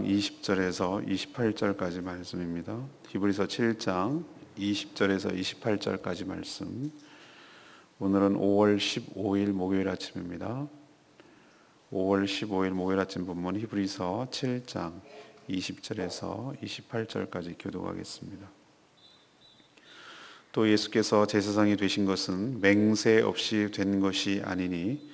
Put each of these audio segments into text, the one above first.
7장 20절에서 28절까지 말씀입니다. 히브리서 7장 20절에서 28절까지 말씀. 오늘은 5월 15일 목요일 아침입니다. 5월 15일 목요일 아침 본문 히브리서 7장 20절에서 28절까지 교독하겠습니다. 또 예수께서 제사장이 되신 것은 맹세 없이 된 것이 아니니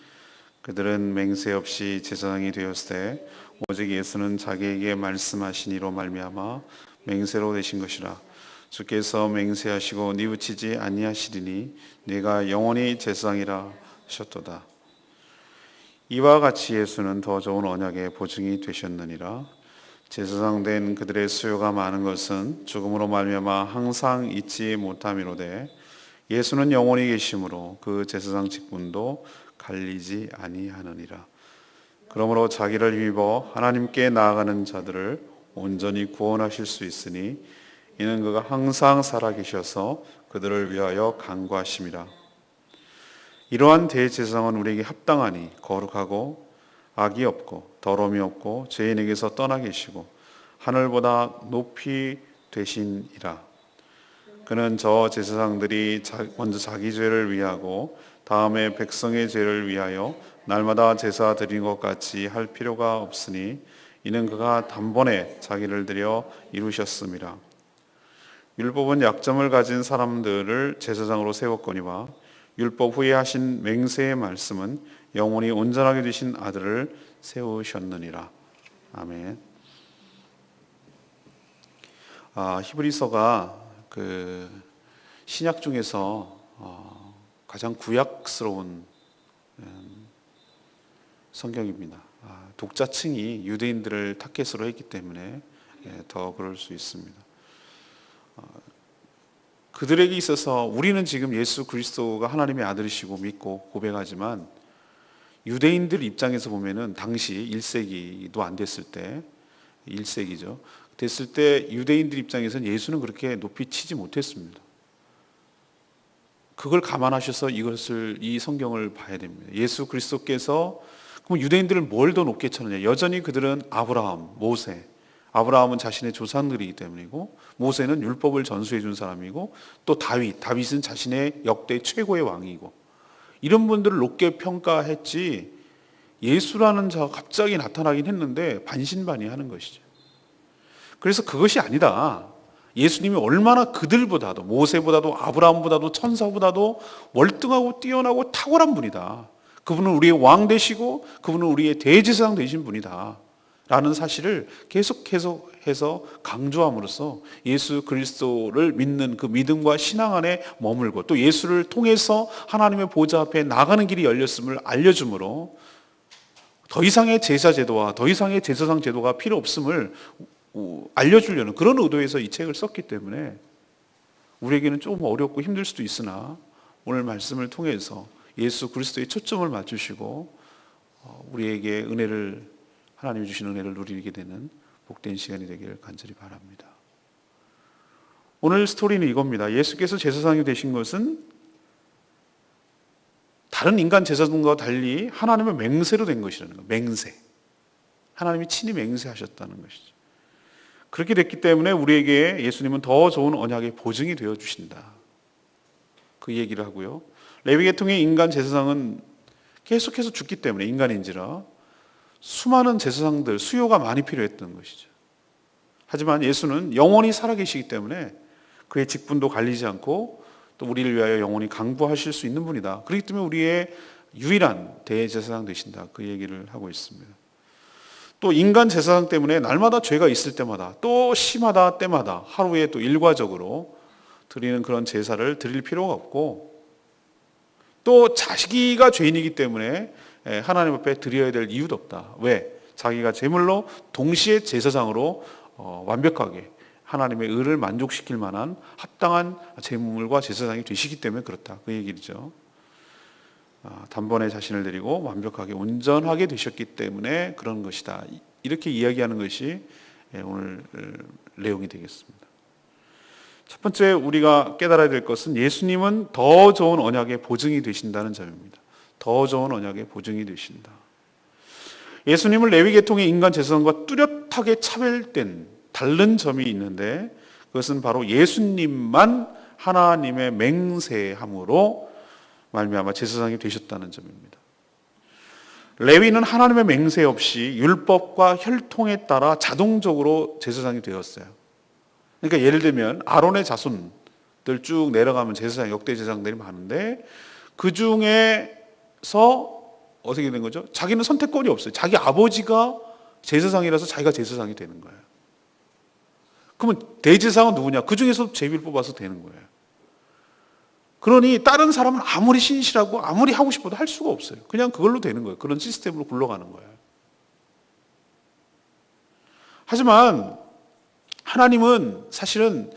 그들은 맹세 없이 제사장이 되었을 때 오직 예수는 자기에게 말씀하신 이로 말미암아 맹세로 되신 것이라. 주께서 맹세하시고 뉘우치지 아니하시리니 네가 영원히 제사장이라 하셨도다. 이와 같이 예수는 더 좋은 언약의 보증이 되셨느니라. 제사장 된 그들의 수요가 많은 것은 죽음으로 말미암아 항상 잊지 못함이로되 예수는 영원히 계심으로 그 제사장 직분도 갈리지 아니하느니라. 그러므로 자기를 힘입어 하나님께 나아가는 자들을 온전히 구원하실 수 있으니 이는 그가 항상 살아계셔서 그들을 위하여 간구하심이라. 이러한 대제사장은 우리에게 합당하니 거룩하고 악이 없고 더러움이 없고 죄인에게서 떠나 계시고 하늘보다 높이 되시니라. 그는 저 제사장들이 먼저 자기 죄를 위하고 다음에 백성의 죄를 위하여 날마다 제사 드리는 것 같이 할 필요가 없으니 이는 그가 단번에 자기를 드려 이루셨음이라. 율법은 약점을 가진 사람들을 제사장으로 세웠거니와 율법 후에 하신 맹세의 말씀은 영원히 온전하게 되신 아들을 세우셨느니라. 아멘. 히브리서가 신약 중에서 가장 구약스러운 성경입니다. 독자층이 유대인들을 타겟으로 했기 때문에 더 그럴 수 있습니다. 그들에게 있어서 우리는 지금 예수 그리스도가 하나님의 아들이시고 믿고 고백하지만 유대인들 입장에서 보면은 당시 1세기도 안 됐을 때 1세기죠. 됐을 때 유대인들 입장에서는 예수는 그렇게 높이 치지 못했습니다. 그걸 감안하셔서 이 성경을 봐야 됩니다. 예수 그리스도께서 그럼 유대인들을 뭘 더 높게 쳤느냐? 여전히 그들은 아브라함, 모세, 아브라함은 자신의 조상들이기 때문이고 모세는 율법을 전수해 준 사람이고 또 다윗은 자신의 역대 최고의 왕이고 이런 분들을 높게 평가했지 예수라는 자가 갑자기 나타나긴 했는데 반신반의하는 것이죠. 그래서 그것이 아니다. 예수님이 얼마나 그들보다도 모세보다도 아브라함보다도 천사보다도 월등하고 뛰어나고 탁월한 분이다. 그분은 우리의 왕 되시고 그분은 우리의 대제사장 되신 분이다 라는 사실을 계속해서 강조함으로써 예수 그리스도를 믿는 그 믿음과 신앙 안에 머물고 또 예수를 통해서 하나님의 보좌 앞에 나가는 길이 열렸음을 알려주므로 더 이상의 제사 제도와 더 이상의 제사장 제도가 필요 없음을 알려주려는 그런 의도에서 이 책을 썼기 때문에 우리에게는 조금 어렵고 힘들 수도 있으나 오늘 말씀을 통해서 예수 그리스도의 초점을 맞추시고 우리에게 하나님이 주신 은혜를 누리게 되는 복된 시간이 되기를 간절히 바랍니다. 오늘 스토리는 이겁니다. 예수께서 제사장이 되신 것은 다른 인간 제사장과 달리 하나님의 맹세로 된 것이라는 거예요. 맹세. 하나님이 친히 맹세하셨다는 것이죠. 그렇게 됐기 때문에 우리에게 예수님은 더 좋은 언약의 보증이 되어 주신다. 그 얘기를 하고요. 레위계통의 인간 제사장은 계속해서 죽기 때문에 인간인지라 수많은 제사장들 수요가 많이 필요했던 것이죠. 하지만 예수는 영원히 살아계시기 때문에 그의 직분도 갈리지 않고 또 우리를 위하여 영원히 강구하실 수 있는 분이다. 그렇기 때문에 우리의 유일한 대제사장 되신다. 그 얘기를 하고 있습니다. 또 인간 제사장 때문에 날마다 죄가 있을 때마다 또 심하다 때마다 하루에 또 일과적으로 드리는 그런 제사를 드릴 필요가 없고 또 자기가 죄인이기 때문에 하나님 앞에 드려야 될 이유도 없다. 왜? 자기가 제물로 동시에 제사장으로 완벽하게 하나님의 의를 만족시킬 만한 합당한 제물과 제사장이 되시기 때문에 그렇다. 그 얘기죠. 단번에 자신을 드리고 완벽하게 온전하게 되셨기 때문에 그런 것이다. 이렇게 이야기하는 것이 오늘 내용이 되겠습니다. 첫 번째 우리가 깨달아야 될 것은 예수님은 더 좋은 언약의 보증이 되신다는 점입니다. 더 좋은 언약의 보증이 되신다. 예수님을 레위계통의 인간 제사장과 뚜렷하게 차별된 다른 점이 있는데, 그것은 바로 예수님만 하나님의 맹세함으로 말미암아 제사장이 되셨다는 점입니다. 레위는 하나님의 맹세 없이 율법과 혈통에 따라 자동적으로 제사장이 되었어요. 그러니까 예를 들면 아론의 자손들 쭉 내려가면 제사장, 역대 제사장들이 많은데, 그 중에서 어떻게 된 거죠? 자기는 선택권이 없어요. 자기 아버지가 제사장이라서 자기가 제사장이 되는 거예요. 그러면 대제사장은 누구냐? 그 중에서 제비를 뽑아서 되는 거예요. 그러니 다른 사람은 아무리 신실하고 아무리 하고 싶어도 할 수가 없어요. 그냥 그걸로 되는 거예요. 그런 시스템으로 굴러가는 거예요. 하지만 하나님은 사실은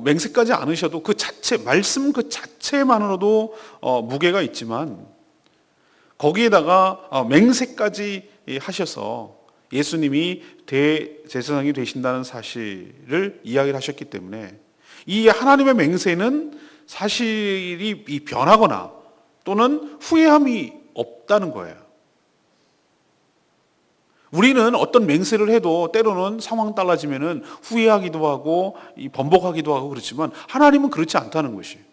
맹세까지 않으셔도 그 자체, 말씀 그 자체만으로도 무게가 있지만, 거기에다가 맹세까지 하셔서 예수님이 대제사장이 되신다는 사실을 이야기를 하셨기 때문에, 이 하나님의 맹세는 사실이 변하거나 또는 후회함이 없다는 거예요. 우리는 어떤 맹세를 해도 때로는 상황 달라지면은 후회하기도 하고 번복하기도 하고 그렇지만, 하나님은 그렇지 않다는 것이에요.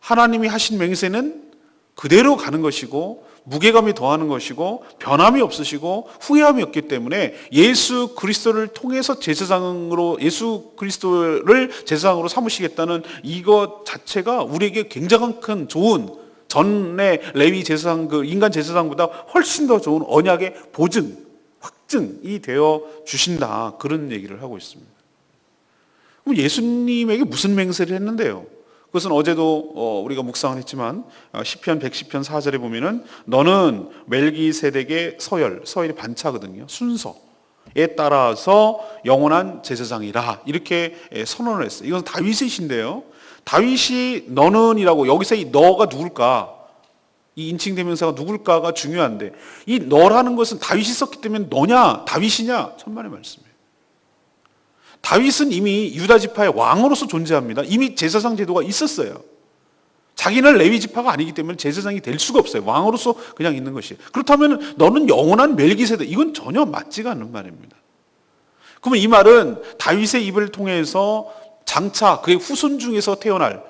하나님이 하신 맹세는 그대로 가는 것이고 무게감이 더하는 것이고 변함이 없으시고 후회함이 없기 때문에, 예수 그리스도를 통해서 예수 그리스도를 제사장으로 삼으시겠다는 이것 자체가 우리에게 굉장한 큰 좋은, 전의 레위 제사장, 그 인간 제사장보다 훨씬 더 좋은 언약의 보증, 확증이 되어 주신다, 그런 얘기를 하고 있습니다. 그럼 예수님에게 무슨 맹세를 했는데요? 그것은 어제도 우리가 묵상을 했지만, 시편 110편 4절에 보면은 너는 멜기세덱의 서열이 반차거든요. 순서에 따라서 영원한 제사장이라, 이렇게 선언을 했어요. 이건 다윗의 시인데요. 다윗이 너는이라고, 여기서 이 너가 누굴까, 이 인칭대명사가 누굴까가 중요한데, 이 너라는 것은 다윗이 썼기 때문에 너냐 다윗이냐 천만의 말씀이에요. 다윗은 이미 유다 지파의 왕으로서 존재합니다. 이미 제사장 제도가 있었어요. 자기는 레위 지파가 아니기 때문에 제사장이 될 수가 없어요. 왕으로서 그냥 있는 것이에요. 그렇다면 너는 영원한 멜기세덱, 이건 전혀 맞지가 않는 말입니다. 그러면 이 말은 다윗의 입을 통해서 장차 그의 후손 중에서 태어날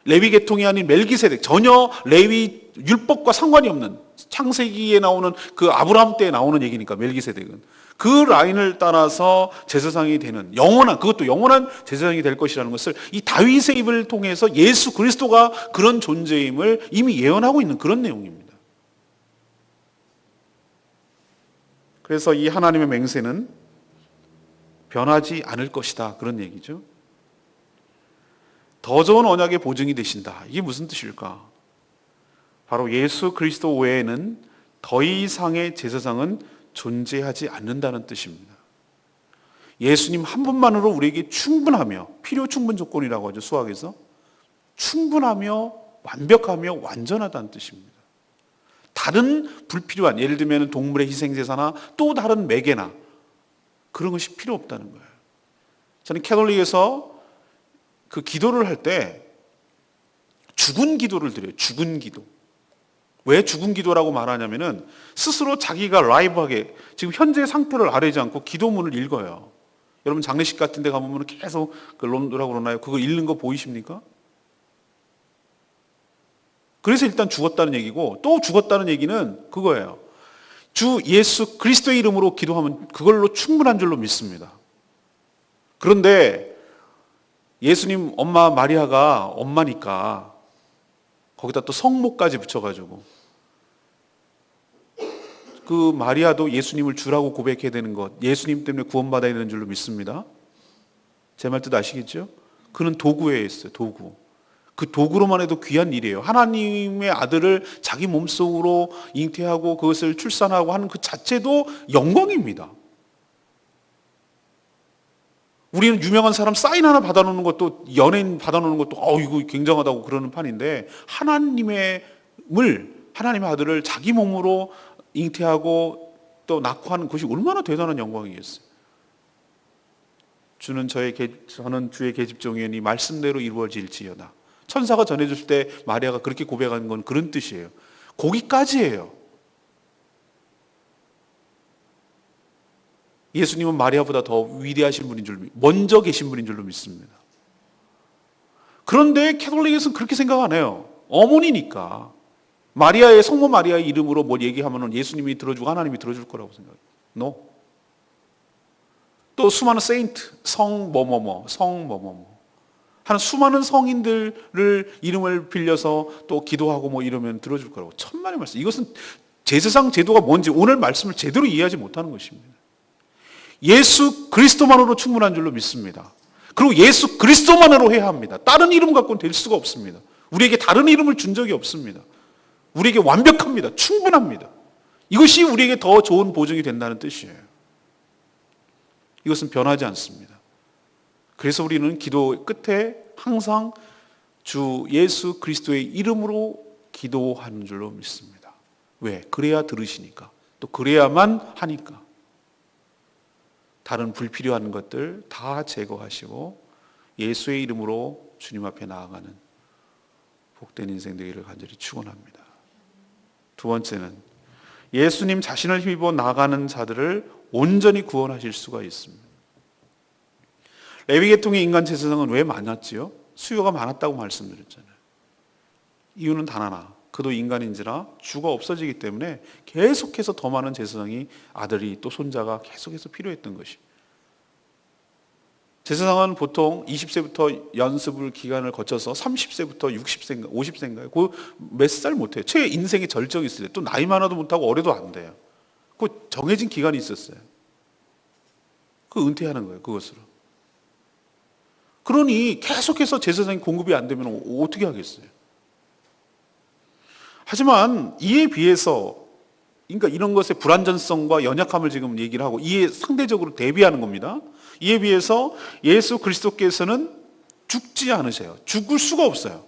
레위 계통이 아닌 멜기세덱, 전혀 레위 율법과 상관이 없는, 창세기에 나오는 그 아브라함 때 나오는 얘기니까 멜기세덱은 그 라인을 따라서 제사장이 되는, 그것도 영원한 제사장이 될 것이라는 것을 이 다윗의 입을 통해서 예수 그리스도가 그런 존재임을 이미 예언하고 있는 그런 내용입니다. 그래서 이 하나님의 맹세는 변하지 않을 것이다, 그런 얘기죠. 더 좋은 언약의 보증이 되신다. 이게 무슨 뜻일까? 바로 예수 그리스도 외에는 더 이상의 제사장은 존재하지 않는다는 뜻입니다. 예수님 한 분만으로 우리에게 충분하며, 필요 충분 조건이라고 하죠, 수학에서. 충분하며 완벽하며 완전하다는 뜻입니다. 다른 불필요한, 예를 들면 동물의 희생제사나 또 다른 매개나 그런 것이 필요 없다는 거예요. 저는 캐톨릭에서 그 기도를 할 때 죽은 기도를 드려요. 죽은 기도. 왜 죽은 기도라고 말하냐면은, 스스로 자기가 라이브하게 지금 현재 상태를 아뢰지 않고 기도문을 읽어요. 여러분 장례식 같은 데 가보면 계속 그 롬드라고 그러나요? 그거 읽는 거 보이십니까? 그래서 일단 죽었다는 얘기고, 또 죽었다는 얘기는 그거예요. 주 예수 그리스도의 이름으로 기도하면 그걸로 충분한 줄로 믿습니다. 그런데 예수님 엄마 마리아가 엄마니까 거기다 또 성모까지 붙여가지고, 그 마리아도 예수님을 주라고 고백해야 되는 것, 예수님 때문에 구원받아야 되는 줄로 믿습니다. 제 말 뜻 아시겠죠? 그는 도구에 있어요. 도구. 그 도구로만 해도 귀한 일이에요. 하나님의 아들을 자기 몸속으로 잉태하고 그것을 출산하고 하는 그 자체도 영광입니다. 우리는 유명한 사람 사인 하나 받아놓는 것도, 연예인 받아놓는 것도 이거 굉장하다고 그러는 판인데, 하나님의 아들을 자기 몸으로 잉태하고 또 낳고 하는 것이 얼마나 대단한 영광이겠어요. 저는 주의 계집종이니 말씀대로 이루어질지어다. 천사가 전해줄 때 마리아가 그렇게 고백하는 건 그런 뜻이에요. 거기까지예요. 예수님은 마리아보다 더 위대하신 분인 줄, 먼저 계신 분인 줄로 믿습니다. 그런데 캐톨릭에서는 그렇게 생각 안 해요. 어머니니까. 마리아의, 성모 마리아의 이름으로 뭘 얘기하면 예수님이 들어주고 하나님이 들어줄 거라고 생각해요. No. 또 수많은 세인트, 성 뭐뭐뭐, 성 뭐뭐뭐 하는 수많은 성인들을 이름을 빌려서 또 기도하고 뭐 이러면 들어줄 거라고. 천만의 말씀. 이것은 제사상 제도가 뭔지 오늘 말씀을 제대로 이해하지 못하는 것입니다. 예수 그리스도만으로 충분한 줄로 믿습니다. 그리고 예수 그리스도만으로 해야 합니다. 다른 이름 갖고는 될 수가 없습니다. 우리에게 다른 이름을 준 적이 없습니다. 우리에게 완벽합니다. 충분합니다. 이것이 우리에게 더 좋은 보증이 된다는 뜻이에요. 이것은 변하지 않습니다. 그래서 우리는 기도 끝에 항상 주 예수 그리스도의 이름으로 기도하는 줄로 믿습니다. 왜? 그래야 들으시니까. 또 그래야만 하니까. 다른 불필요한 것들 다 제거하시고 예수의 이름으로 주님 앞에 나아가는 복된 인생 되기를 간절히 축원합니다. 두 번째는 예수님 자신을 힘입어 나아가는 자들을 온전히 구원하실 수가 있습니다. 레위계통의 인간 제사장은 왜 많았지요? 수요가 많았다고 말씀드렸잖아요. 이유는 단 하나, 그도 인간인지라 주가 없어지기 때문에 계속해서 더 많은 제사장이, 아들이 또 손자가 계속해서 필요했던 것이. 제사장은 보통 20세부터 연습을 기간을 거쳐서 30세부터 60세인가 50세인가요? 그 몇 살 못해요. 최 인생의 절정이 있을 때 또 나이 많아도 못하고 어려도 안 돼요. 그 정해진 기간이 있었어요. 그 은퇴하는 거예요. 그것으로. 그러니 계속해서 제사장이 공급이 안 되면 어떻게 하겠어요? 하지만 이에 비해서, 그러니까 이런 것의 불완전성과 연약함을 지금 얘기를 하고 이에 상대적으로 대비하는 겁니다. 이에 비해서 예수 그리스도께서는 죽지 않으세요. 죽을 수가 없어요.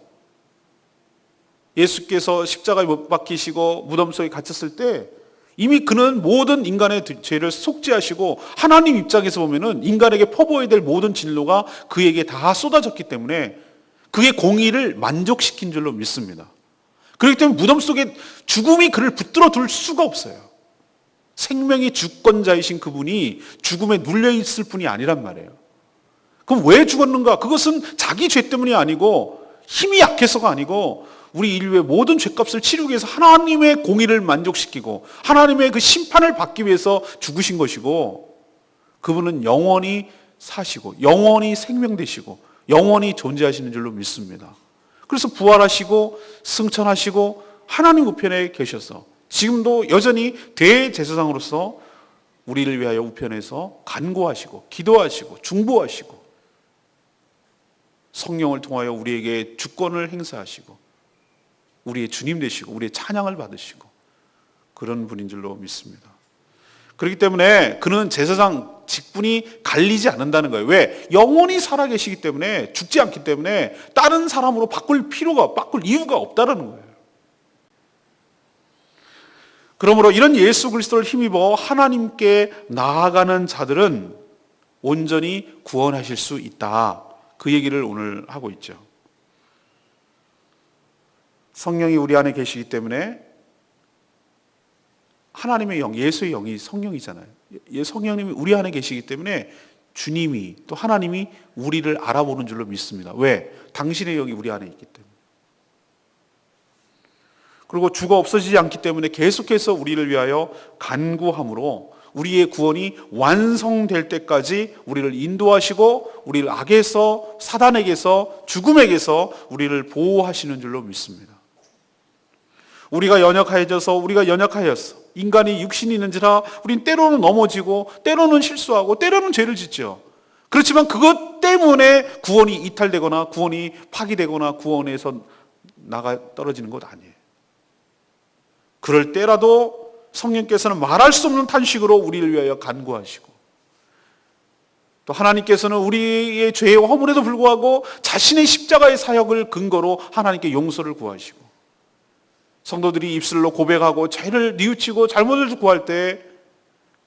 예수께서 십자가에 못 박히시고 무덤 속에 갇혔을 때 이미 그는 모든 인간의 죄를 속죄하시고 하나님 입장에서 보면은 인간에게 퍼부어야 될 모든 진노가 그에게 다 쏟아졌기 때문에 그의 공의를 만족시킨 줄로 믿습니다. 그렇기 때문에 무덤 속에 죽음이 그를 붙들어 둘 수가 없어요. 생명의 주권자이신 그분이 죽음에 눌려있을 뿐이 아니란 말이에요. 그럼 왜 죽었는가? 그것은 자기 죄 때문이 아니고 힘이 약해서가 아니고 우리 인류의 모든 죄값을 치르기 위해서 하나님의 공의를 만족시키고 하나님의 그 심판을 받기 위해서 죽으신 것이고, 그분은 영원히 사시고 영원히 생명되시고 영원히 존재하시는 줄로 믿습니다. 그래서 부활하시고 승천하시고 하나님 우편에 계셔서 지금도 여전히 대제사장으로서 우리를 위하여 우편에서 간구하시고 기도하시고 중보하시고 성령을 통하여 우리에게 주권을 행사하시고 우리의 주님 되시고 우리의 찬양을 받으시고 그런 분인 줄로 믿습니다. 그렇기 때문에 그는 제사장 직분이 갈리지 않는다는 거예요. 왜? 영원히 살아계시기 때문에, 죽지 않기 때문에 다른 사람으로 바꿀 이유가 없다는 거예요. 그러므로 이런 예수 그리스도를 힘입어 하나님께 나아가는 자들은 온전히 구원하실 수 있다. 그 얘기를 오늘 하고 있죠. 성령이 우리 안에 계시기 때문에 하나님의 영, 예수의 영이 성령이잖아요. 성령님이 우리 안에 계시기 때문에 주님이 또 하나님이 우리를 알아보는 줄로 믿습니다. 왜? 당신의 영이 우리 안에 있기 때문에. 그리고 주가 없어지지 않기 때문에 계속해서 우리를 위하여 간구함으로 우리의 구원이 완성될 때까지 우리를 인도하시고 우리를 악에서, 사단에게서, 죽음에게서 우리를 보호하시는 줄로 믿습니다. 우리가 연약하여서 인간이 육신이 있는지라 우린 때로는 넘어지고 때로는 실수하고 때로는 죄를 짓죠. 그렇지만 그것 때문에 구원이 이탈되거나 구원이 파기되거나 구원에서 떨어지는 것 아니에요. 그럴 때라도 성령께서는 말할 수 없는 탄식으로 우리를 위하여 간구하시고, 또 하나님께서는 우리의 죄의 허물에도 불구하고 자신의 십자가의 사역을 근거로 하나님께 용서를 구하시고, 성도들이 입술로 고백하고 죄를 뉘우치고 잘못을 구할 때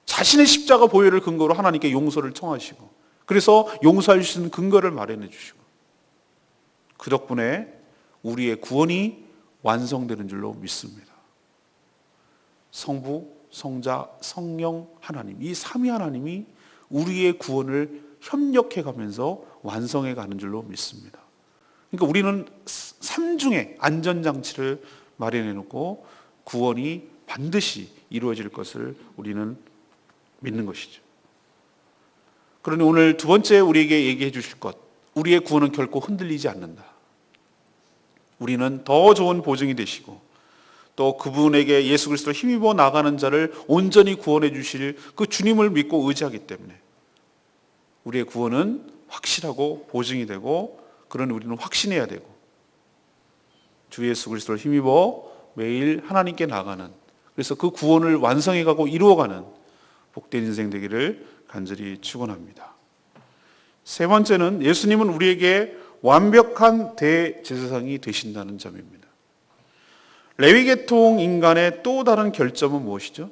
자신의 십자가 보혈을 근거로 하나님께 용서를 청하시고, 그래서 용서할 수 있는 근거를 마련해 주시고, 그 덕분에 우리의 구원이 완성되는 줄로 믿습니다. 성부, 성자, 성령 하나님, 이 삼위 하나님이 우리의 구원을 협력해 가면서 완성해 가는 줄로 믿습니다. 그러니까 우리는 삼중의 안전장치를 마련해 놓고 구원이 반드시 이루어질 것을 우리는 믿는 것이죠. 그러니 오늘 두 번째 우리에게 얘기해 주실 것, 우리의 구원은 결코 흔들리지 않는다. 우리는 더 좋은 보증이 되시고 또 그분에게 예수 그리스도로 힘입어 나가는 자를 온전히 구원해 주실 그 주님을 믿고 의지하기 때문에 우리의 구원은 확실하고 보증이 되고, 그러니 우리는 확신해야 되고 주 예수 그리스도를 힘입어 매일 하나님께 나가는, 그래서 그 구원을 완성해가고 이루어가는 복된 인생 되기를 간절히 축원합니다. 세 번째는 예수님은 우리에게 완벽한 대제사장이 되신다는 점입니다. 레위계통 인간의 또 다른 결점은 무엇이죠?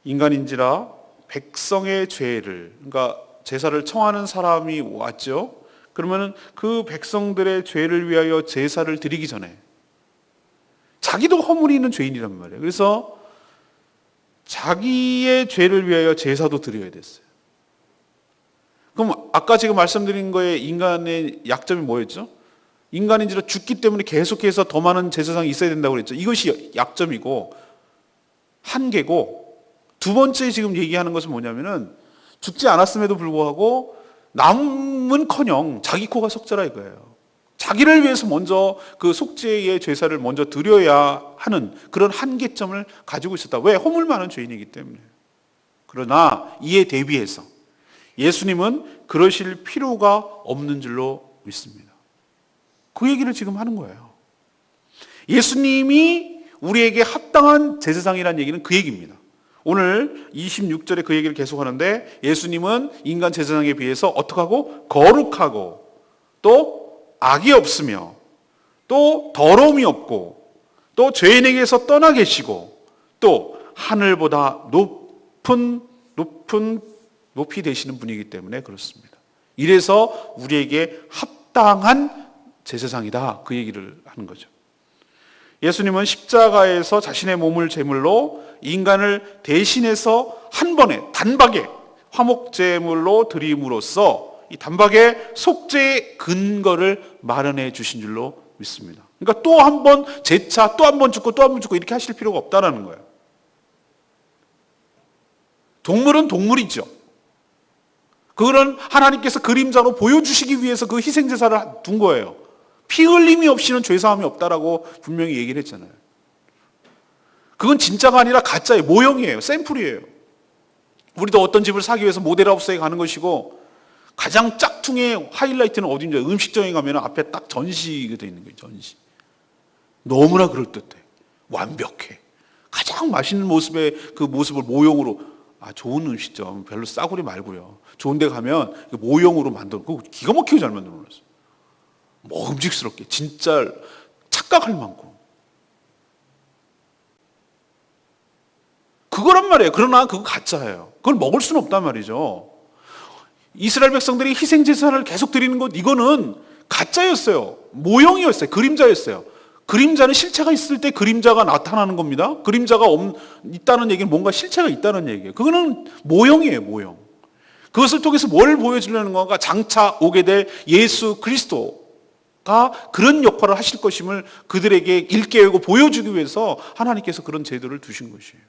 인간인지라 백성의 죄를, 그러니까 제사를 청하는 사람이 왔죠. 그러면 그 백성들의 죄를 위하여 제사를 드리기 전에 자기도 허물이 있는 죄인이란 말이에요. 그래서 자기의 죄를 위하여 제사도 드려야 됐어요. 그럼 아까 지금 말씀드린 거에 인간의 약점이 뭐였죠? 인간인지라 죽기 때문에 계속해서 더 많은 제사장이 있어야 된다고 그랬죠. 이것이 약점이고 한계고, 두 번째 지금 얘기하는 것은 뭐냐면은 죽지 않았음에도 불구하고 남은커녕 자기 코가 석자라 이거예요. 자기를 위해서 먼저 그 속죄의 제사를 먼저 드려야 하는 그런 한계점을 가지고 있었다. 왜? 허물 많은 죄인이기 때문에. 그러나 이에 대비해서 예수님은 그러실 필요가 없는 줄로 믿습니다. 그 얘기를 지금 하는 거예요. 예수님이 우리에게 합당한 제사장이라는 얘기는 그 얘기입니다. 오늘 26절에 그 얘기를 계속하는데, 예수님은 인간 제사장에 비해서 어떻게 하고? 거룩하고 또 악이 없으며 또 더러움이 없고 또 죄인에게서 떠나 계시고 또 하늘보다 높이 되시는 분이기 때문에 그렇습니다. 이래서 우리에게 합당한 제사장이다, 그 얘기를 하는 거죠. 예수님은 십자가에서 자신의 몸을 제물로 인간을 대신해서 한 번에 단박에 화목제물로 드림으로써 이 단박에 속죄의 근거를 마련해 주신 줄로 믿습니다. 그러니까 또 한 번 재차, 또 한 번 죽고 또 한 번 죽고 이렇게 하실 필요가 없다는 거예요. 동물은 동물이죠. 그거는 하나님께서 그림자로 보여주시기 위해서 그 희생제사를 둔 거예요. 피 흘림이 없이는 죄사함이 없다라고 분명히 얘기를 했잖아요. 그건 진짜가 아니라 가짜예요. 모형이에요. 샘플이에요. 우리도 어떤 집을 사기 위해서 모델하우스에 가는 것이고, 가장 짝퉁의 하이라이트는 어딘지 음식점에 가면 앞에 딱 전시가 되어 있는 거예요. 전시. 너무나 그럴듯해. 완벽해. 가장 맛있는 모습의 그 모습을 모형으로, 좋은 음식점, 별로 싸구려 말고요. 좋은 데 가면 모형으로 만들어. 그거 기가 막히게 잘 만들어 놨어요. 먹음직스럽게. 진짜 착각할 만큼. 그거란 말이에요. 그러나 그거 가짜예요. 그걸 먹을 수는 없단 말이죠. 이스라엘 백성들이 희생제사를 계속 드리는 것, 이거는 가짜였어요. 모형이었어요. 그림자였어요. 그림자는 실체가 있을 때 그림자가 나타나는 겁니다. 그림자가 있다는 얘기는 뭔가 실체가 있다는 얘기예요. 그거는 모형이에요, 모형. 그것을 통해서 뭘 보여주려는 건가? 장차 오게 될 예수 그리스도가 그런 역할을 하실 것임을 그들에게 일깨우고 보여주기 위해서 하나님께서 그런 제도를 두신 것이에요.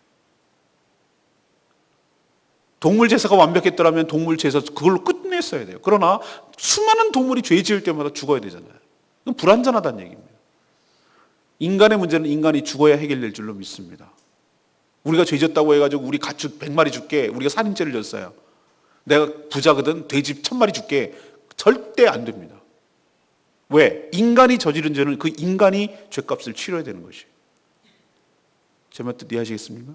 동물 제사가 완벽했더라면 동물 제사 그걸로 끝냈어야 돼요. 그러나 수많은 동물이 죄 지을 때마다 죽어야 되잖아요. 그건 불완전하다는 얘기입니다. 인간의 문제는 인간이 죽어야 해결될 줄로 믿습니다. 우리가 죄 졌다고 해가지고 우리 가축 100마리 줄게, 우리가 살인죄를 졌어요, 내가 부자거든 돼지 1000마리 줄게, 절대 안 됩니다. 왜? 인간이 저지른 죄는 그 인간이 죄값을 치러야 되는 것이에요. 제 말 뜻 이해하시겠습니까?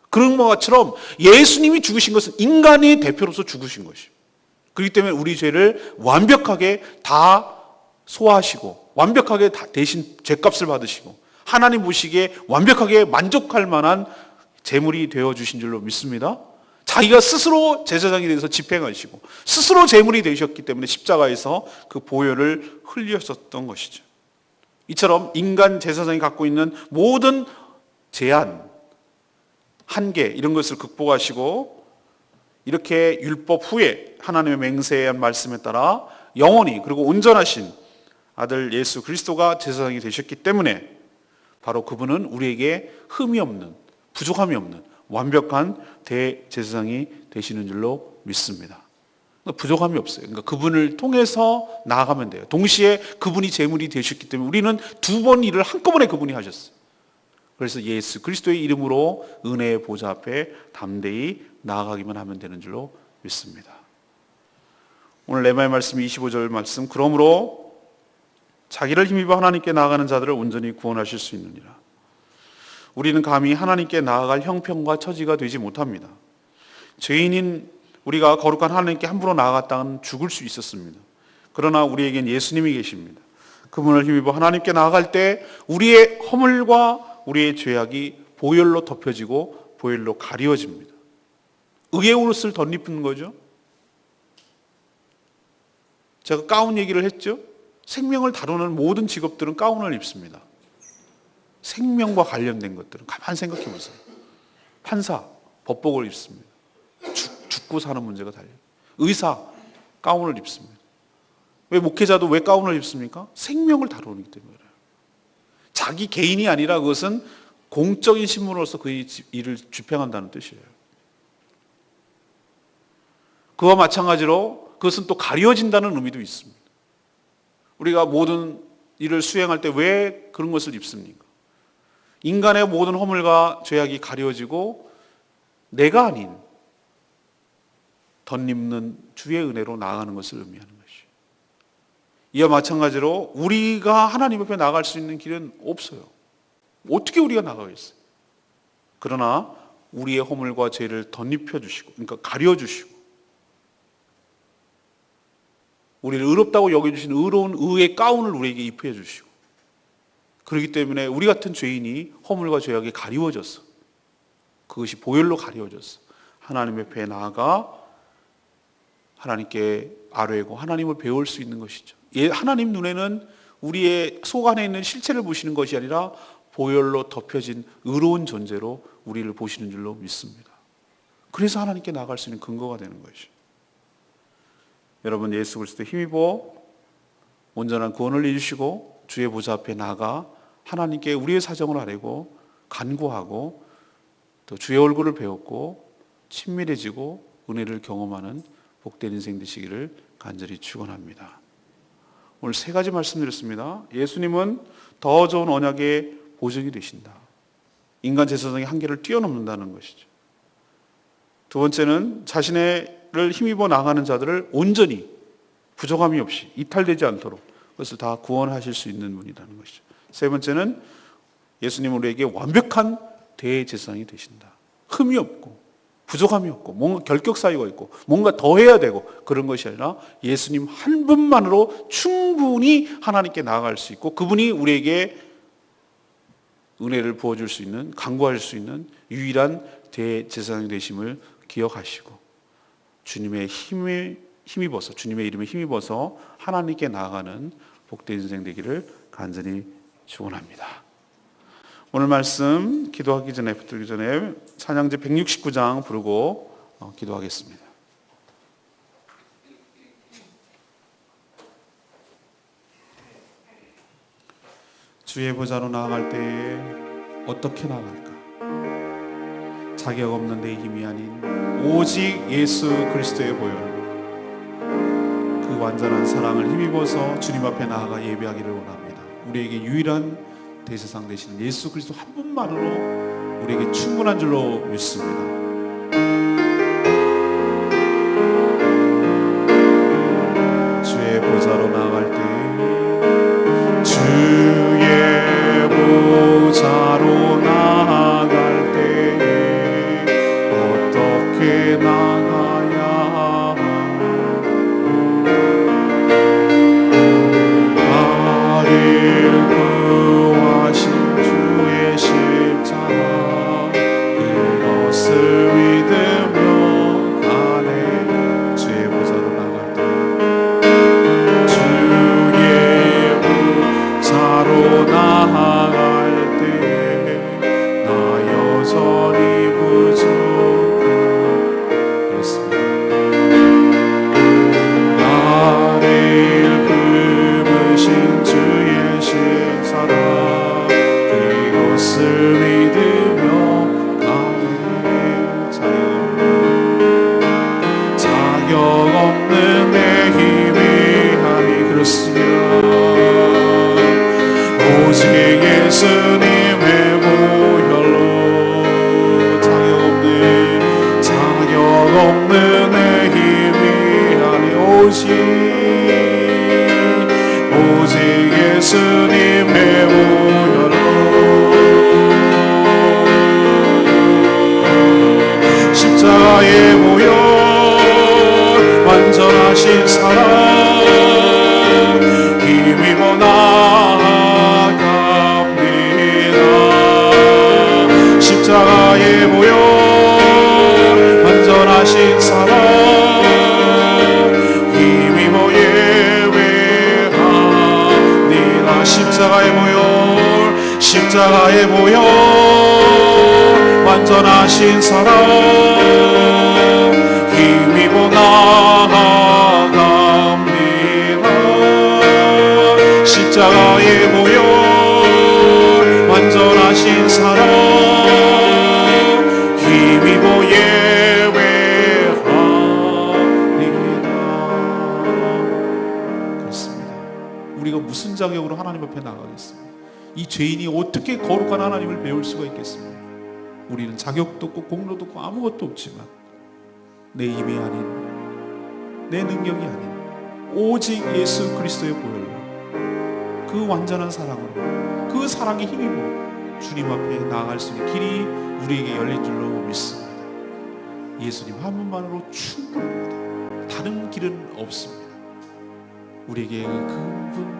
그런 것처럼 예수님이 죽으신 것은 인간의 대표로서 죽으신 것이에요. 그렇기 때문에 우리 죄를 완벽하게 다 소화하시고 완벽하게 다 대신 죄값을 받으시고 하나님 보시기에 완벽하게 만족할 만한 제물이 되어주신 줄로 믿습니다. 자기가 스스로 제사장이 돼서 집행하시고 스스로 제물이 되셨기 때문에 십자가에서 그 보혈을 흘리셨던 것이죠. 이처럼 인간 제사장이 갖고 있는 모든 제한, 한계 이런 것을 극복하시고 이렇게 율법 후에 하나님의 맹세한 말씀에 따라 영원히 그리고 온전하신 아들 예수 그리스도가 제사장이 되셨기 때문에 바로 그분은 우리에게 흠이 없는, 부족함이 없는 완벽한 대제사장이 되시는 줄로 믿습니다. 부족함이 없어요. 그러니까 그분을 통해서 나아가면 돼요. 동시에 그분이 제물이 되셨기 때문에 우리는 두 번 일을 한꺼번에 그분이 하셨어요. 그래서 예수 그리스도의 이름으로 은혜의 보좌 앞에 담대히 나아가기만 하면 되는 줄로 믿습니다. 오늘 레마의 말씀 25절 말씀, 그러므로 자기를 힘입어 하나님께 나아가는 자들을 온전히 구원하실 수 있느니라. 우리는 감히 하나님께 나아갈 형편과 처지가 되지 못합니다. 죄인인 우리가 거룩한 하나님께 함부로 나아갔다간 죽을 수 있었습니다. 그러나 우리에겐 예수님이 계십니다. 그분을 힘입어 하나님께 나아갈 때 우리의 허물과 우리의 죄악이 보혈로 덮여지고 보혈로 가리워집니다. 의의 옷을 덧입는 거죠. 제가 가운 얘기를 했죠. 생명을 다루는 모든 직업들은 가운을 입습니다. 생명과 관련된 것들은 가만 생각해 보세요. 판사, 법복을 입습니다. 죽고 사는 문제가 달려요. 의사, 가운을 입습니다. 왜 목회자도 왜 가운을 입습니까? 생명을 다루기 때문에 그래요. 자기 개인이 아니라 그것은 공적인 신분으로서 그 일을 집행한다는 뜻이에요. 그와 마찬가지로 그것은 또 가려진다는 의미도 있습니다. 우리가 모든 일을 수행할 때 왜 그런 것을 입습니까? 인간의 모든 허물과 죄악이 가려지고 내가 아닌 덧입는 주의 은혜로 나아가는 것을 의미하는 것이죠. 이와 마찬가지로 우리가 하나님 앞에 나아갈 수 있는 길은 없어요. 어떻게 우리가 나가겠어요? 그러나 우리의 허물과 죄를 덧입혀 주시고, 그러니까 가려 주시고, 우리를 의롭다고 여겨주신 의로운 의의 가운을 우리에게 입혀 주시고, 그렇기 때문에 우리 같은 죄인이 허물과 죄악에 가리워져서, 그것이 보혈로 가리워져서 하나님 앞에 나아가 하나님께 아뢰고 하나님을 배울 수 있는 것이죠. 하나님 눈에는 우리의 속 안에 있는 실체를 보시는 것이 아니라 보혈로 덮여진 의로운 존재로 우리를 보시는 줄로 믿습니다. 그래서 하나님께 나아갈 수 있는 근거가 되는 것이죠. 여러분, 예수 그리스도에 힘입어 온전한 구원을 이루시고 주의 보좌 앞에 나가 하나님께 우리의 사정을 아뢰고 간구하고 또 주의 얼굴을 배웠고 친밀해지고 은혜를 경험하는 복된 인생 되시기를 간절히 축원합니다. 오늘 세 가지 말씀드렸습니다. 예수님은 더 좋은 언약의 보증이 되신다. 인간 제사장의 한계를 뛰어넘는다는 것이죠. 두 번째는 자신을 힘입어 나가는 자들을 온전히 부족함이 없이 이탈되지 않도록 그것을 다 구원하실 수 있는 분이라는 것이죠. 세 번째는 예수님은 우리에게 완벽한 대제사장이 되신다. 흠이 없고 부족함이 없고 뭔가 결격 사유가 있고 뭔가 더 해야 되고 그런 것이 아니라 예수님 한 분만으로 충분히 하나님께 나아갈 수 있고 그분이 우리에게 은혜를 부어줄 수 있는, 간구할 수 있는 유일한 대제사장이 되심을 기억하시고 주님의 힘입어서, 주님의 이름에 힘입어서 하나님께 나아가는 복된 인생 되기를 간절히 축원합니다. 오늘 말씀 기도하기 전에, 붙들기 전에 찬양제 169장 부르고 기도하겠습니다. 주의 보좌로 나아갈 때에 어떻게 나아갈까? 자격 없는 내 힘이 아닌 오직 예수 그리스도의 보혈, 그 완전한 사랑을 힘입어서 주님 앞에 나아가 예배하기를 원합니다. 우리에게 유일한 대제사장 되시는 예수 그리스도 한 분만으로 우리에게 충분한 줄로 믿습니다. 주의 보좌로 나아갈 때 주의 보좌로 나아갈 때 어떻게 나가야 나를 구하신 주의 십자가 그것을 오직 예수님의 보혈로 십자가의 보혈 완전하신 사랑 힘입어 나아갑니다. 십자가의 보혈 완전하신 사랑 힘입어 예배합니다. 십자가의 보혈 십자가의 보혈 완전하신 사랑 힘입어 나아갑니다. 십자가의 보혈 완전하신 사랑 힘입어 예배합니다. 그렇습니다. 우리가 무슨 자격으로 하나님 앞에 나가겠습니까? 이 죄인이 어떻게 거룩한 하나님을 배울 수가 있겠습니까? 우리는 자격도 없고 공로도 없고 아무것도 없지만 내 힘이 아닌 내 능력이 아닌 오직 예수 그리스도의 보혈로 그 완전한 사랑으로 그 사랑에 힘입어 주님 앞에 나아갈 수 있는 길이 우리에게 열린 줄로 믿습니다. 예수님 한 분만으로 충분합니다. 다른 길은 없습니다. 우리에게 그분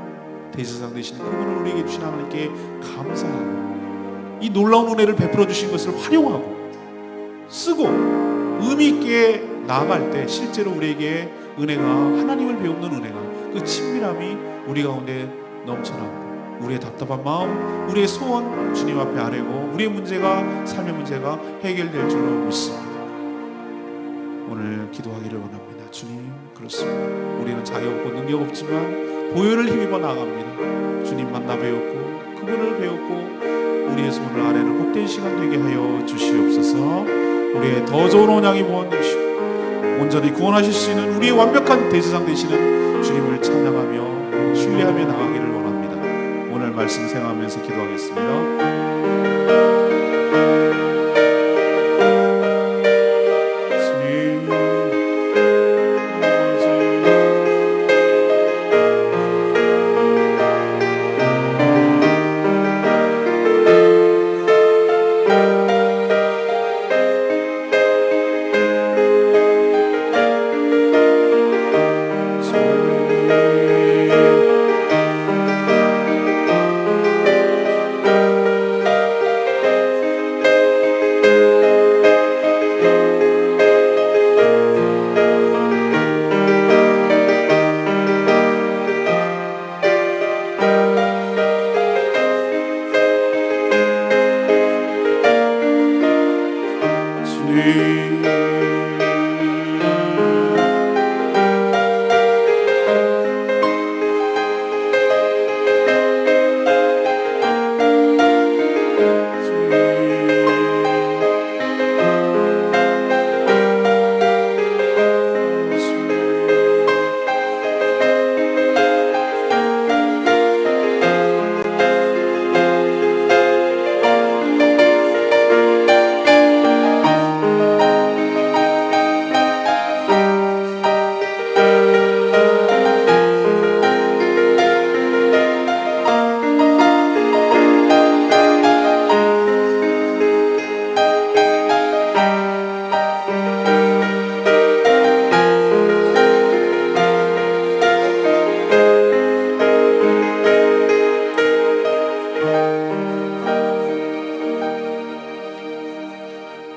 대제사장 되시는 그분을 우리에게 주신 하나님께 감사하고 이 놀라운 은혜를 베풀어 주신 것을 활용하고 쓰고 의미 있게 나아갈 때 실제로 우리에게 은혜가 하나님을 배우는 은혜가 그 친밀함이 우리 가운데 넘쳐나고 우리의 답답한 마음, 우리의 소원 주님 앞에 아뢰고 우리의 문제가 삶의 문제가 해결될 줄로 믿습니다. 오늘 기도하기를 원합니다. 주님, 그렇습니다. 우리는 자격 없고 능력 없지만 보혈을 힘입어 나갑니다. 주님 만나 배웠고 그분을 배웠고 우리의 손을 아래는 복된 시간 되게 하여 주시옵소서. 우리의 더 좋은 언약이 구원 되시고 온전히 구원하실 수 있는 우리의 완벽한 대제사장 되시는 주님을 찬양하며 신뢰하며 나가기를 원합니다. 오늘 말씀 생각하면서 기도하겠습니다.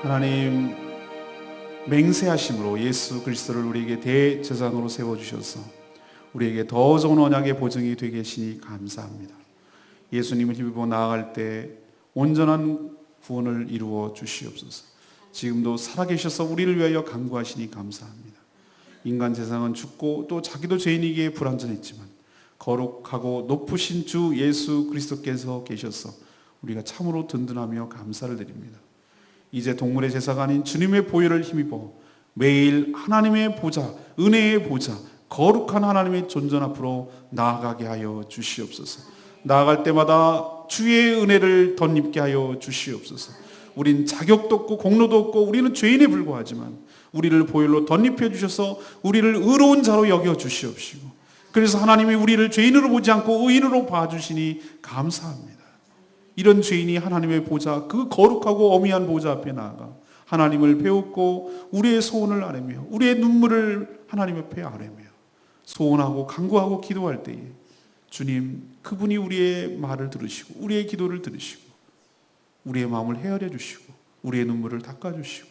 하나님 맹세하심으로 예수 그리스도를 우리에게 대제사장으로 세워주셔서 우리에게 더 좋은 언약의 보증이 되게 하시니 감사합니다. 예수님을 힘입어 나아갈 때 온전한 구원을 이루어 주시옵소서. 지금도 살아계셔서 우리를 위하여 간구하시니 감사합니다. 인간 세상은 죽고 또 자기도 죄인이기에 불완전했지만 거룩하고 높으신 주 예수 그리스도께서 계셔서 우리가 참으로 든든하며 감사를 드립니다. 이제 동물의 제사가 아닌 주님의 보혈을 힘입어 매일 하나님의 보좌, 은혜의 보좌, 거룩한 하나님의 존전 앞으로 나아가게 하여 주시옵소서. 나아갈 때마다 주의 은혜를 덧입게 하여 주시옵소서. 우린 자격도 없고 공로도 없고 우리는 죄인에 불과하지만 우리를 보혈로 덧입혀 주셔서 우리를 의로운 자로 여겨 주시옵시고, 그래서 하나님이 우리를 죄인으로 보지 않고 의인으로 봐주시니 감사합니다. 이런 죄인이 하나님의 보좌, 그 거룩하고 어미한 보좌 앞에 나아가 하나님을 배웠고 우리의 소원을 아뢰며 우리의 눈물을 하나님 앞에 아뢰며 소원하고 간구하고 기도할 때에 주님, 그분이 우리의 말을 들으시고 우리의 기도를 들으시고 우리의 마음을 헤아려 주시고 우리의 눈물을 닦아 주시고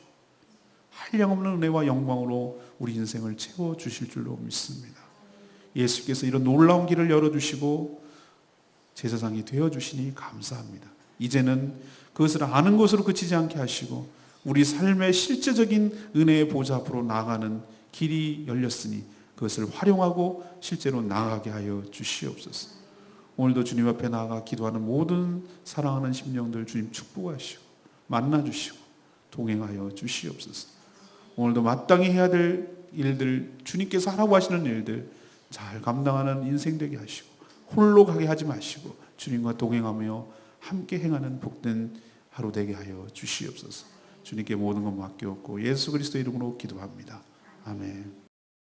한량없는 은혜와 영광으로 우리 인생을 채워 주실 줄로 믿습니다. 예수께서 이런 놀라운 길을 열어주시고 제사장이 되어주시니 감사합니다. 이제는 그것을 아는 것으로 그치지 않게 하시고 우리 삶의 실제적인 은혜의 보좌 앞으로 나아가는 길이 열렸으니 그것을 활용하고 실제로 나아가게 하여 주시옵소서. 오늘도 주님 앞에 나아가 기도하는 모든 사랑하는 심령들 주님 축복하시고 만나주시고 동행하여 주시옵소서. 오늘도 마땅히 해야 될 일들, 주님께서 하라고 하시는 일들 잘 감당하는 인생 되게 하시고 홀로 가게 하지 마시고 주님과 동행하며 함께 행하는 복된 하루 되게 하여 주시옵소서. 주님께 모든 것 맡겨놓고 예수 그리스도 이름으로 기도합니다. 아멘.